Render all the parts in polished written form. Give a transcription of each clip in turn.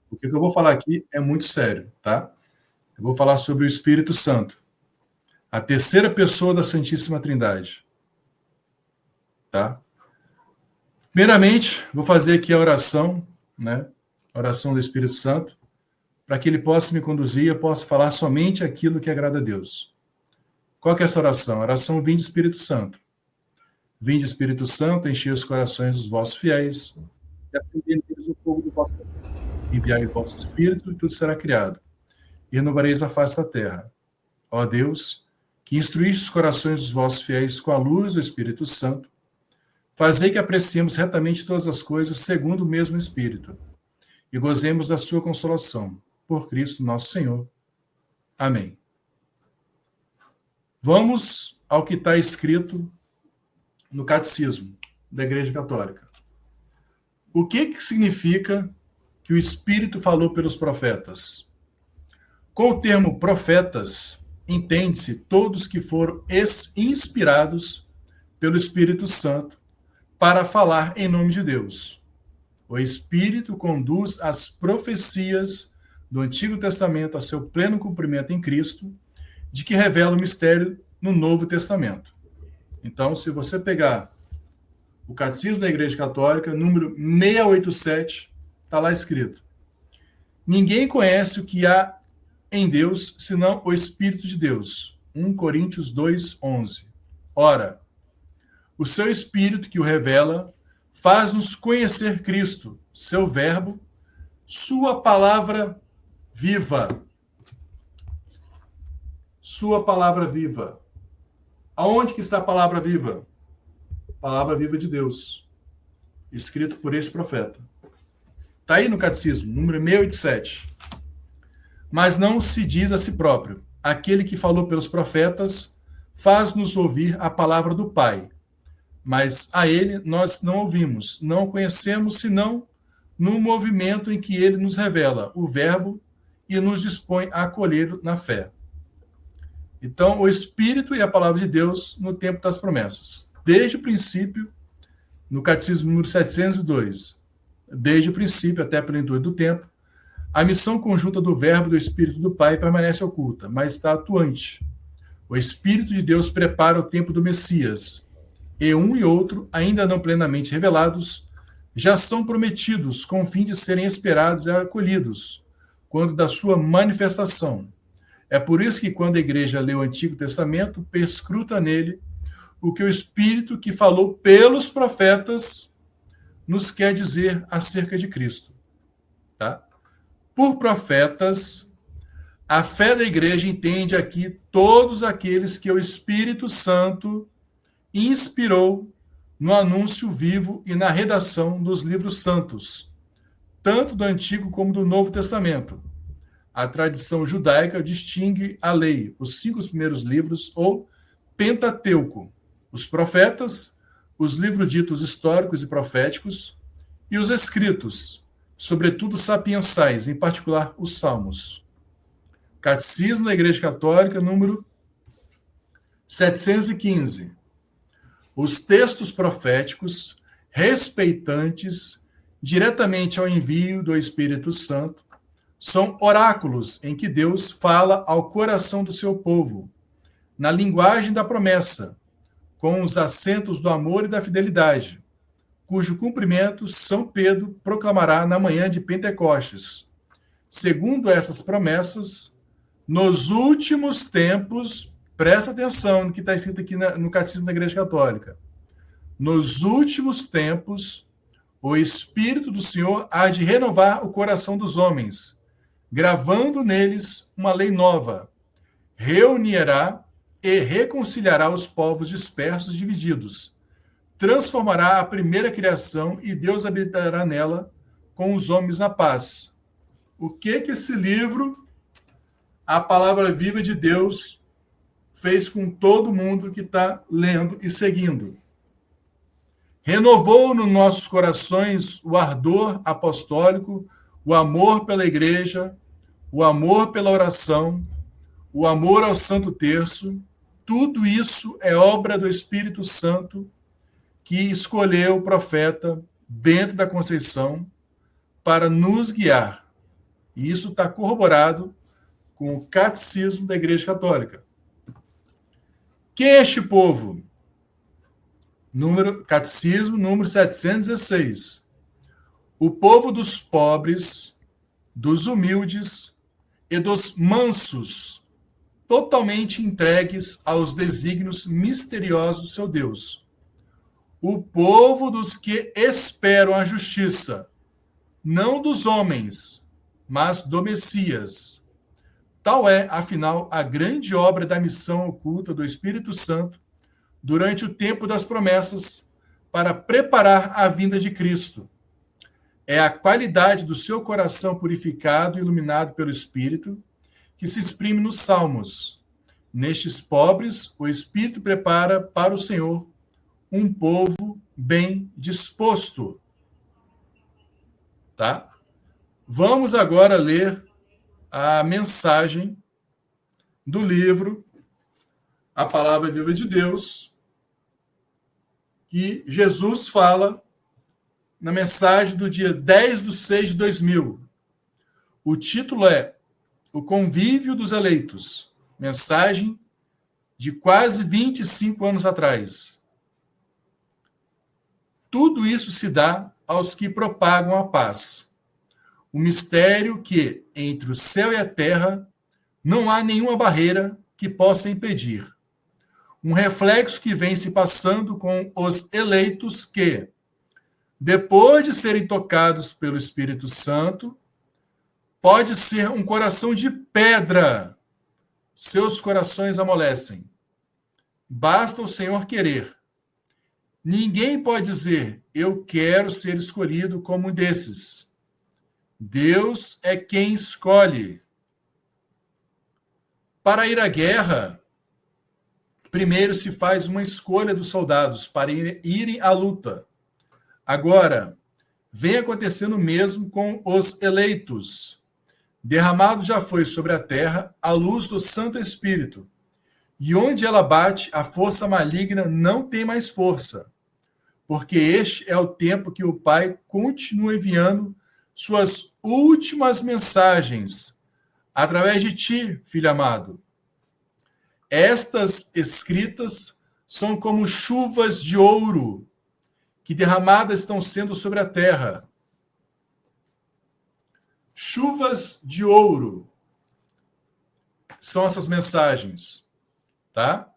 Porque o que eu vou falar aqui é muito sério, tá? Eu vou falar sobre o Espírito Santo, a terceira pessoa da Santíssima Trindade, tá? Primeiramente, vou fazer aqui a oração, né? A oração do Espírito Santo, para que ele possa me conduzir e eu possa falar somente aquilo que agrada a Deus. Qual que é essa oração? A oração Vinde Espírito Santo. Vinde Espírito Santo, enchei os corações dos vossos fiéis e acendei neles o fogo do vosso amor. Enviai o vosso Espírito e tudo será criado. E renovareis a face da terra. Ó Deus, que instruíste os corações dos vossos fiéis com a luz do Espírito Santo, fazei que apreciemos retamente todas as coisas segundo o mesmo Espírito e gozemos da sua consolação. Por Cristo nosso Senhor. Amém. Vamos ao que está escrito no Catecismo da Igreja Católica. O que significa que o Espírito falou pelos profetas? Com o termo profetas, entende-se todos que foram inspirados pelo Espírito Santo para falar em nome de Deus. O Espírito conduz as profecias do Antigo Testamento a seu pleno cumprimento em Cristo, de que revela o mistério no Novo Testamento. Então, se você pegar o Catecismo da Igreja Católica, número 687, está lá escrito: ninguém conhece o que há em Deus, senão o Espírito de Deus. 1 Coríntios 2:11. Ora, o seu Espírito que o revela faz-nos conhecer Cristo, seu Verbo, sua palavra viva. Sua palavra viva. Aonde que está a palavra viva? Palavra viva de Deus, escrito por esse profeta. Está aí no Catecismo, número 687. Mas não se diz a si próprio: aquele que falou pelos profetas faz-nos ouvir a palavra do Pai. Mas a ele nós não ouvimos, não o conhecemos, senão no movimento em que ele nos revela o Verbo e nos dispõe a acolhê-lo na fé. Então, o Espírito e a palavra de Deus no tempo das promessas. Desde o princípio, no Catecismo número 702, desde o princípio até a plenitude do tempo, a missão conjunta do Verbo e do Espírito do Pai permanece oculta, mas está atuante. O Espírito de Deus prepara o tempo do Messias, e um e outro, ainda não plenamente revelados, já são prometidos com o fim de serem esperados e acolhidos, quando da sua manifestação. É por isso que, quando a Igreja lê o Antigo Testamento, perscruta nele o que o Espírito que falou pelos profetas nos quer dizer acerca de Cristo. Tá? Por profetas, a fé da Igreja entende aqui todos aqueles que o Espírito Santo inspirou no anúncio vivo e na redação dos livros santos, tanto do Antigo como do Novo Testamento. A tradição judaica distingue a lei, os 5 primeiros livros, ou Pentateuco, os profetas, os livros ditos históricos e proféticos, e os escritos, sobretudo sapiensais, em particular os Salmos. Catecismo da Igreja Católica, número 715. Os textos proféticos, respeitantes diretamente ao envio do Espírito Santo, são oráculos em que Deus fala ao coração do seu povo, na linguagem da promessa, com os acentos do amor e da fidelidade, cujo cumprimento São Pedro proclamará na manhã de Pentecostes. Segundo essas promessas, nos últimos tempos, presta atenção no que está escrito aqui no Catecismo da Igreja Católica, nos últimos tempos, o Espírito do Senhor há de renovar o coração dos homens, gravando neles uma lei nova, reunirá e reconciliará os povos dispersos e divididos, transformará a primeira criação e Deus habitará nela com os homens na paz. O que esse livro, a palavra viva de Deus, fez com todo mundo que está lendo e seguindo? Renovou nos nossos corações o ardor apostólico, o amor pela igreja, o amor pela oração, o amor ao Santo Terço. Tudo isso é obra do Espírito Santo, que escolheu o profeta dentro da Conceição para nos guiar. E isso está corroborado com o Catecismo da Igreja Católica. Quem é este povo? Catecismo número 716. O povo dos pobres, dos humildes e dos mansos, totalmente entregues aos desígnios misteriosos do seu Deus. O povo dos que esperam a justiça, não dos homens, mas do Messias. Tal é, afinal, a grande obra da missão oculta do Espírito Santo durante o tempo das promessas para preparar a vinda de Cristo. É a qualidade do seu coração purificado e iluminado pelo Espírito que se exprime nos Salmos. Nestes pobres, o Espírito prepara para o Senhor um povo bem disposto. Tá? Vamos agora ler a mensagem do livro A Palavra Viva de Deus, que Jesus fala na mensagem do dia 10/6/2000. O título é O Convívio dos Eleitos, mensagem de quase 25 anos atrás. Tudo isso se dá aos que propagam a paz. O mistério que, entre o céu e a terra, não há nenhuma barreira que possa impedir. Um reflexo que vem se passando com os eleitos que, depois de serem tocados pelo Espírito Santo, pode ser um coração de pedra. Seus corações amolecem. Basta o Senhor querer. Ninguém pode dizer, eu quero ser escolhido como um desses. Deus é quem escolhe. Para ir à guerra, primeiro se faz uma escolha dos soldados para irem à luta. Agora, vem acontecendo o mesmo com os eleitos. Derramado já foi sobre a terra a luz do Santo Espírito, e onde ela bate, a força maligna não tem mais força, porque este é o tempo que o Pai continua enviando suas últimas mensagens através de ti, filho amado. Estas escritas são como chuvas de ouro que derramadas estão sendo sobre a terra. Chuvas de ouro são essas mensagens, tá?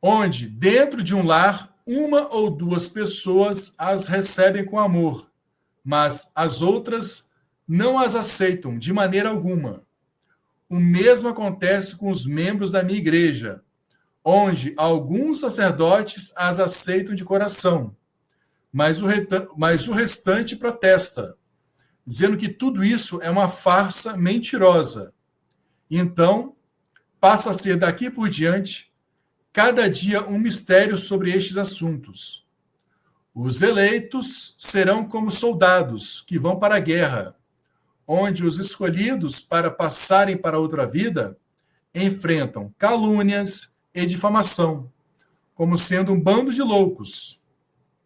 Onde, dentro de um lar, uma ou duas pessoas as recebem com amor, mas as outras não as aceitam de maneira alguma. O mesmo acontece com os membros da minha igreja, onde alguns sacerdotes as aceitam de coração, mas o restante protesta, dizendo que tudo isso é uma farsa mentirosa. Então, passa a ser daqui por diante, cada dia um mistério sobre estes assuntos. Os eleitos serão como soldados que vão para a guerra, onde os escolhidos para passarem para outra vida enfrentam calúnias e difamação, como sendo um bando de loucos.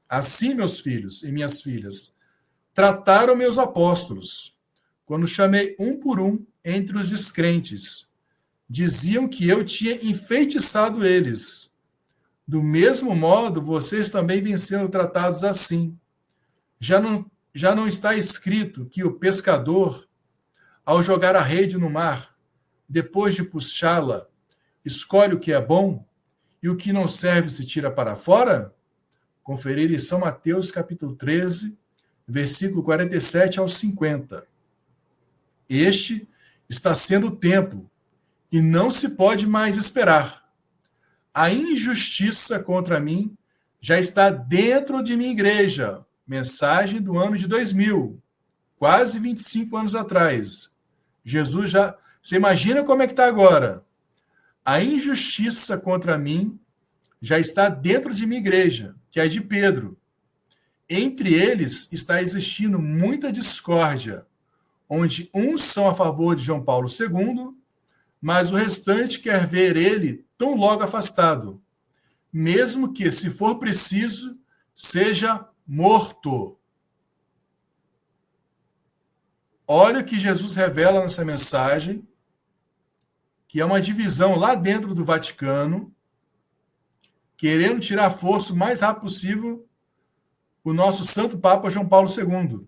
Assim, meus filhos e minhas filhas, trataram meus apóstolos, quando chamei um por um entre os descrentes. Diziam que eu tinha enfeitiçado eles. Do mesmo modo, vocês também vêm sendo tratados assim. Já não está escrito que o pescador, ao jogar a rede no mar, depois de puxá-la, escolhe o que é bom e o que não serve se tira para fora? Conferir em São Mateus, capítulo 13, versículo 47 ao 50. Este está sendo o tempo e não se pode mais esperar. A injustiça contra mim já está dentro de minha igreja. Mensagem do ano de 2000, quase 25 anos atrás. Jesus já... Você imagina como é que está agora? A injustiça contra mim já está dentro de minha igreja, que é de Pedro. Entre eles está existindo muita discórdia, onde uns são a favor de João Paulo II, mas o restante quer ver ele tão logo afastado, mesmo que, se for preciso, seja morto. Olha o que Jesus revela nessa mensagem, que é uma divisão lá dentro do Vaticano, querendo tirar força o mais rápido possível o nosso Santo Papa João Paulo II.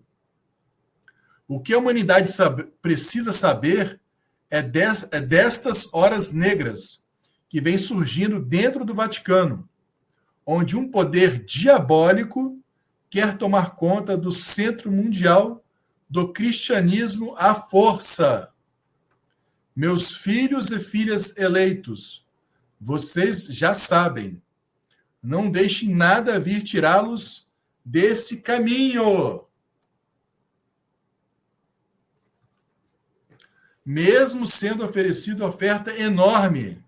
O que a humanidade precisa saber é destas horas negras que vem surgindo dentro do Vaticano, onde um poder diabólico quer tomar conta do centro mundial do cristianismo à força. Meus filhos e filhas eleitos, vocês já sabem, não deixem nada vir tirá-los desse caminho. Mesmo sendo oferecida oferta enorme,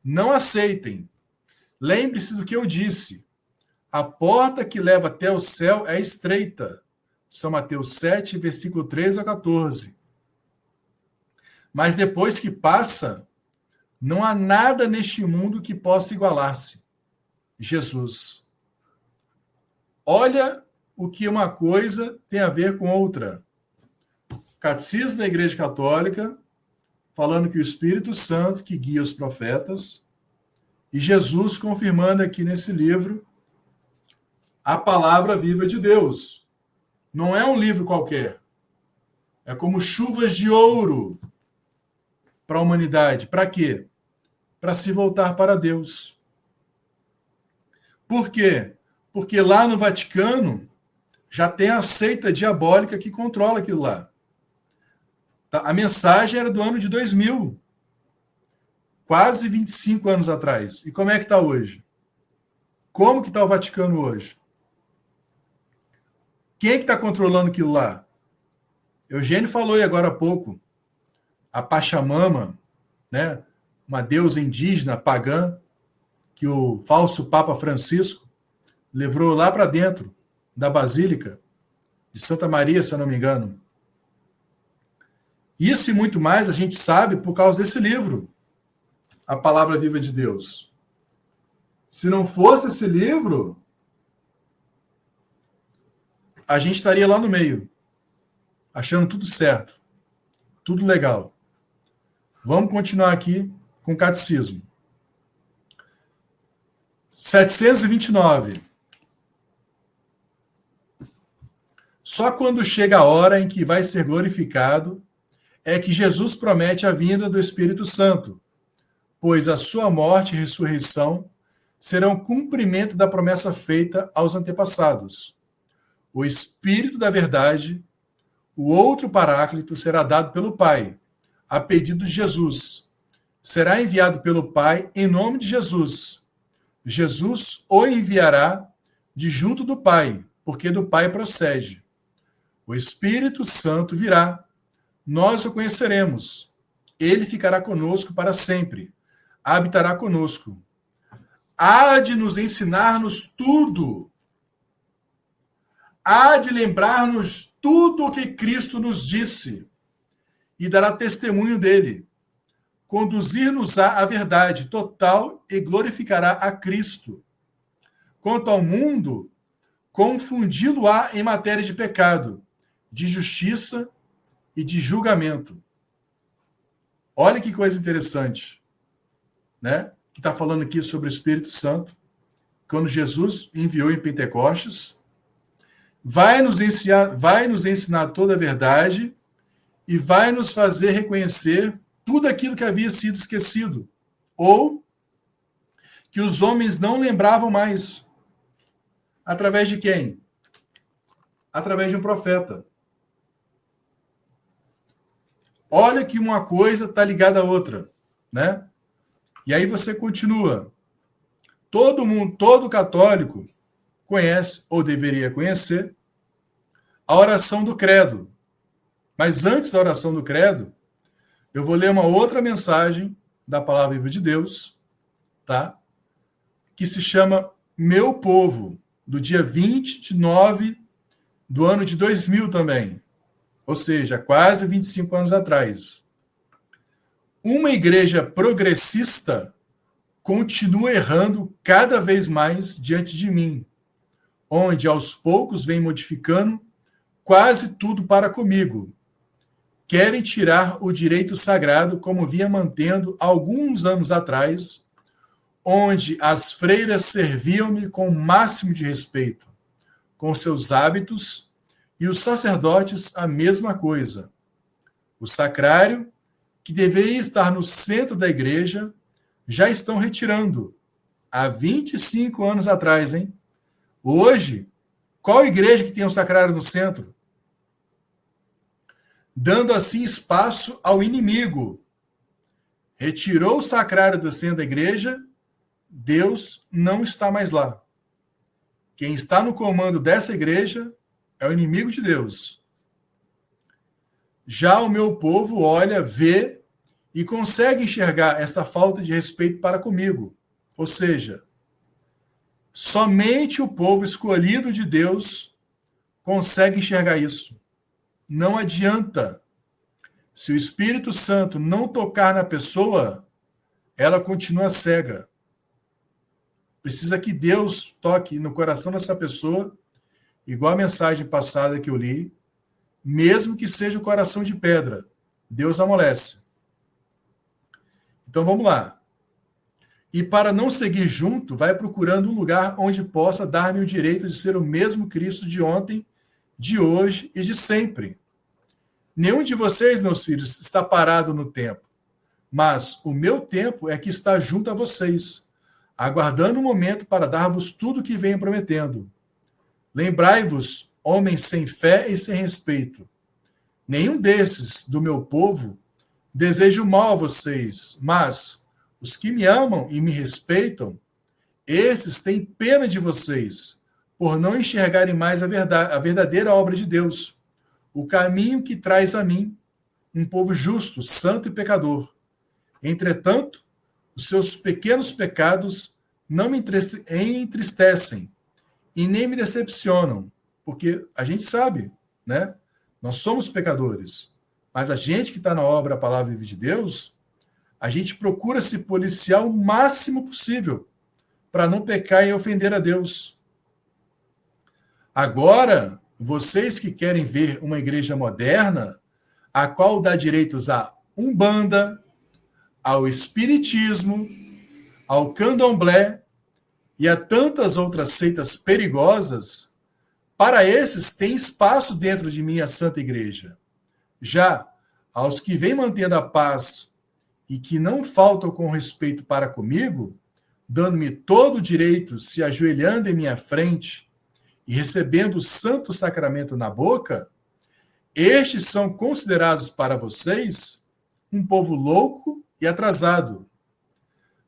não aceitem. Lembre-se do que eu disse. A porta que leva até o céu é estreita. São Mateus 7, versículo 13 a 14. Mas depois que passa, não há nada neste mundo que possa igualar-se. Jesus. Olha o que uma coisa tem a ver com outra. Catecismo da Igreja Católica, falando que o Espírito Santo que guia os profetas, e Jesus confirmando aqui nesse livro a palavra viva de Deus. Não é um livro qualquer. É como chuvas de ouro para a humanidade. Para quê? Para se voltar para Deus. Por quê? Porque lá no Vaticano já tem a seita diabólica que controla aquilo lá. A mensagem era do ano de 2000, quase 25 anos atrás. E como é que está hoje? Como que está o Vaticano hoje? Quem é que está controlando aquilo lá? Eugênio falou aí agora há pouco. A Pachamama, né? Uma deusa indígena, pagã, que o falso Papa Francisco levou lá para dentro da Basílica de Santa Maria, se eu não me engano. Isso e muito mais a gente sabe por causa desse livro, A Palavra Viva de Deus. Se não fosse esse livro, a gente estaria lá no meio, achando tudo certo, tudo legal. Vamos continuar aqui com o catecismo. 729. Só quando chega a hora em que vai ser glorificado é que Jesus promete a vinda do Espírito Santo, pois a sua morte e ressurreição serão cumprimento da promessa feita aos antepassados. O Espírito da verdade, o outro Paráclito, será dado pelo Pai, a pedido de Jesus. Será enviado pelo Pai em nome de Jesus. Jesus o enviará de junto do Pai, porque do Pai procede. O Espírito Santo virá. Nós o conheceremos. Ele ficará conosco para sempre. Habitará conosco. Há de nos ensinar-nos tudo. Há de lembrar-nos tudo o que Cristo nos disse e dará testemunho dele. Conduzir-nos-á à verdade total e glorificará a Cristo. Quanto ao mundo, confundi-lo-á em matéria de pecado, de justiça e de julgamento. Olha que coisa interessante, né? Que está falando aqui sobre o Espírito Santo, quando Jesus enviou em Pentecostes, vai nos ensinar toda a verdade e vai nos fazer reconhecer tudo aquilo que havia sido esquecido, ou que os homens não lembravam mais. Através de quem? Através de um profeta. Olha que uma coisa está ligada à outra, né? E aí você continua. Todo mundo, todo católico conhece, ou deveria conhecer, a oração do credo. Mas antes da oração do credo, eu vou ler uma outra mensagem da Palavra Viva de Deus, tá? Que se chama Meu Povo, do dia 29 do ano de 2000 também. Ou seja, quase 25 anos atrás. Uma igreja progressista continua errando cada vez mais diante de mim, onde aos poucos vem modificando quase tudo para comigo. querem tirar o direito sagrado como vinha mantendo alguns anos atrás, onde as freiras serviam-me com o máximo de respeito, com seus hábitos, e os sacerdotes a mesma coisa. O sacrário, que deveria estar no centro da igreja, já estão retirando. Há 25 anos atrás, hein? Hoje, qual igreja que tem o sacrário no centro? Dando assim espaço ao inimigo. Retirou o sacrário do centro da igreja, Deus não está mais lá. Quem está no comando dessa igreja é o inimigo de Deus. Já o meu povo olha, vê e consegue enxergar essa falta de respeito para comigo. Ou seja, somente o povo escolhido de Deus consegue enxergar isso. Não adianta. Se o Espírito Santo não tocar na pessoa, ela continua cega. Precisa que Deus toque no coração dessa pessoa, igual a mensagem passada que eu li, mesmo que seja o coração de pedra. Deus amolece. Então vamos lá. E para não seguir junto, vai procurando um lugar onde possa dar-me o direito de ser o mesmo Cristo de ontem, de hoje e de sempre. Nenhum de vocês, meus filhos, está parado no tempo, mas o meu tempo é que está junto a vocês, aguardando um momento para dar-vos tudo o que venho prometendo. Lembrai-vos, homens sem fé e sem respeito. Nenhum desses do meu povo deseja o mal a vocês, mas os que me amam e me respeitam, esses têm pena de vocês, por não enxergarem mais a verdadeira obra de Deus, o caminho que traz a mim, um povo justo, santo e pecador. Entretanto, os seus pequenos pecados não me entristecem e nem me decepcionam, porque a gente sabe, né? Nós somos pecadores, mas a gente que está na obra, a palavra viva de Deus, a gente procura se policiar o máximo possível para não pecar e ofender a Deus. Agora, vocês que querem ver uma igreja moderna, a qual dá direitos à Umbanda, ao Espiritismo, ao Candomblé e a tantas outras seitas perigosas, para esses tem espaço dentro de minha Santa Igreja. Já aos que vêm mantendo a paz e que não faltam com respeito para comigo, dando-me todo o direito, se ajoelhando em minha frente e recebendo o santo sacramento na boca, estes são considerados para vocês um povo louco e atrasado.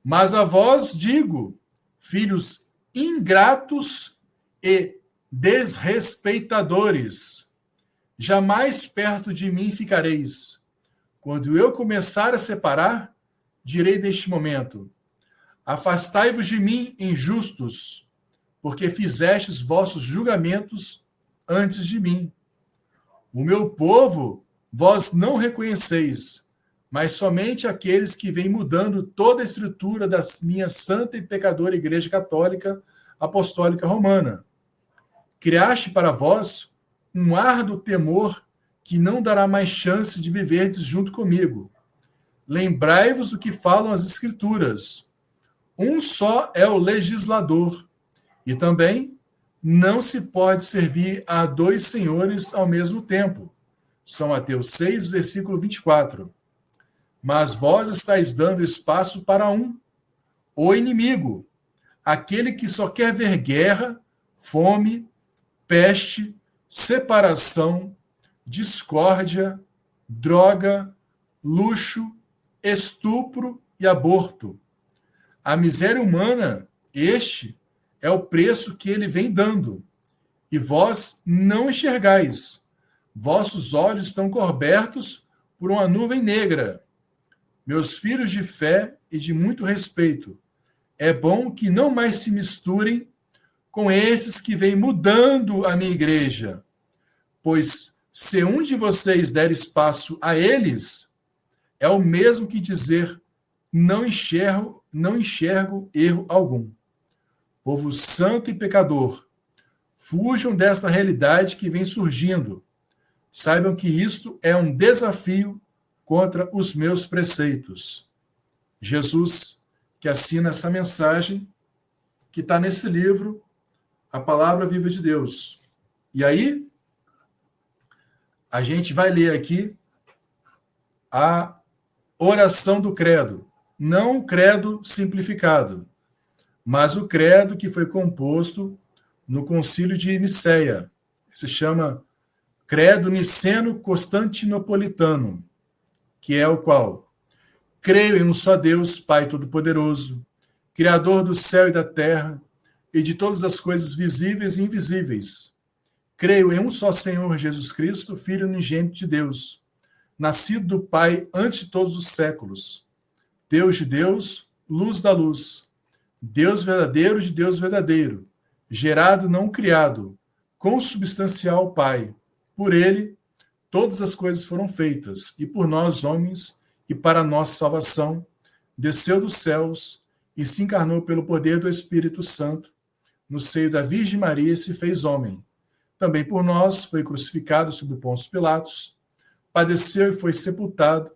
Mas a vós digo, filhos ingratos e desrespeitadores, jamais perto de mim ficareis. Quando eu começar a separar, direi neste momento: afastai-vos de mim, injustos, porque fizestes vossos julgamentos antes de mim. O meu povo vós não reconheceis, mas somente aqueles que vêm mudando toda a estrutura da minha santa e pecadora Igreja Católica Apostólica Romana. Criaste para vós um árduo temor que não dará mais chance de viverdes junto comigo. Lembrai-vos do que falam as Escrituras. Um só é o legislador, e também não se pode servir a dois senhores ao mesmo tempo. São Mateus 6, versículo 24. Mas vós estáis dando espaço para um, o inimigo, aquele que só quer ver guerra, fome, peste, separação, discórdia, droga, luxo, estupro e aborto. A miséria humana, este é o preço que ele vem dando. E vós não enxergais. Vossos olhos estão cobertos por uma nuvem negra. Meus filhos de fé e de muito respeito, é bom que não mais se misturem com esses que vêm mudando a minha igreja, pois se um de vocês der espaço a eles, é o mesmo que dizer: não enxergo erro algum. Povo santo e pecador, fujam desta realidade que vem surgindo. Saibam que isto é um desafio contra os meus preceitos. Jesus, que assina essa mensagem, que está nesse livro, A Palavra Viva de Deus. E aí, a gente vai ler aqui a oração do credo. Não o credo simplificado, mas o credo que foi composto no Concílio de Nicéia. Se chama Credo Niceno-Constantinopolitano, que é o qual: creio em um só Deus, Pai Todo-Poderoso, Criador do céu e da terra e de todas as coisas visíveis e invisíveis. Creio em um só Senhor Jesus Cristo, Filho unigênito de Deus, nascido do Pai antes de todos os séculos, Deus de Deus, luz da luz, Deus verdadeiro de Deus verdadeiro, gerado, não criado, consubstancial ao Pai. Por ele, todas as coisas foram feitas, e por nós, homens, e para a nossa salvação, desceu dos céus e se encarnou pelo poder do Espírito Santo, no seio da Virgem Maria e se fez homem. Também por nós foi crucificado sob Pôncio Pilatos, padeceu e foi sepultado,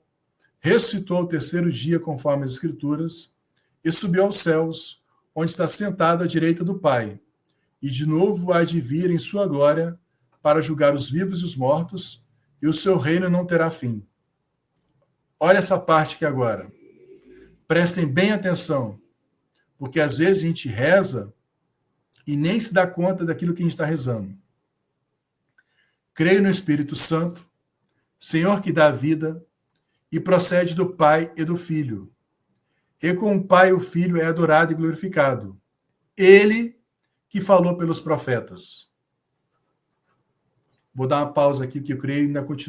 ressuscitou ao terceiro dia, conforme as Escrituras, e subiu aos céus, onde está sentado à direita do Pai, e de novo há de vir em sua glória para julgar os vivos e os mortos, e o seu reino não terá fim. Olha essa parte aqui agora. Prestem bem atenção, porque às vezes a gente reza e nem se dá conta daquilo que a gente está rezando. Creio no Espírito Santo, Senhor que dá a vida, e procede do Pai e do Filho. E com o Pai e o Filho é adorado e glorificado. Ele que falou pelos profetas. Vou dar uma pausa aqui, porque eu creio e ainda continuo.